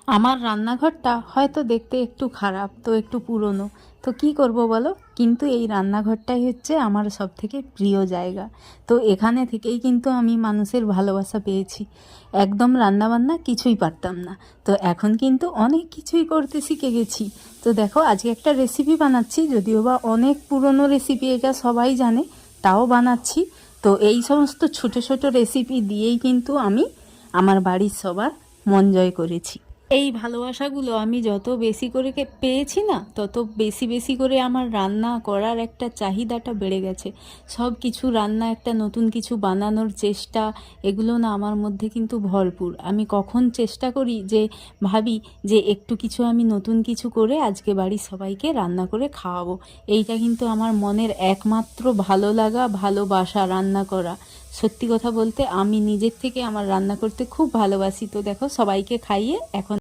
আমার রান্নাঘরটা হয়তো দেখতে একটু খারাপ, তো একটু পুরনো, তো কি করব বলো, কিন্তু এই রান্নাঘরটাই হচ্ছে আমার সবথেকে প্রিয় জায়গা। তো এখানে থেকেই কিন্তু আমি মানুষের ভালোবাসা পেয়েছি। একদম রান্নাবান্না কিছুই পারতাম না, তো এখন কিন্তু অনেক কিছুই করতে শিখে গেছি। তো দেখো, আজকে একটা রেসিপি বানাচ্ছি, যদিও বা অনেক পুরনো রেসিপি, এটা সবাই জানে, তাও বানাচ্ছি। তো এই সমস্ত ছোট ছোট রেসিপি দিয়েই কিন্তু আমি আমার বাড়ির সবার মন জয় করেছি। এই ভালোবাসাগুলো আমি যত বেশি করে পেয়েছি না, তত বেশি বেশি করে আমার রান্না করার একটা চাহিদাটা বেড়ে গেছে। সব কিছু রান্না, একটা নতুন কিছু বানানোর চেষ্টা, এগুলো না আমার মধ্যে কিন্তু ভরপুর। আমি কখন চেষ্টা করি যে, ভাবি যে একটু কিছু আমি নতুন কিছু করে আজকে বাড়ির সবাইকে রান্না করে খাওয়াবো। এইটা কিন্তু আমার মনের একমাত্র ভালো লাগা, ভালোবাসা রান্না করা। সত্যি কথা বলতে আমি নিজের থেকে আমার রান্না করতে খুব ভালোবাসি। তো দেখো, সবাইকে খাইয়ে এখন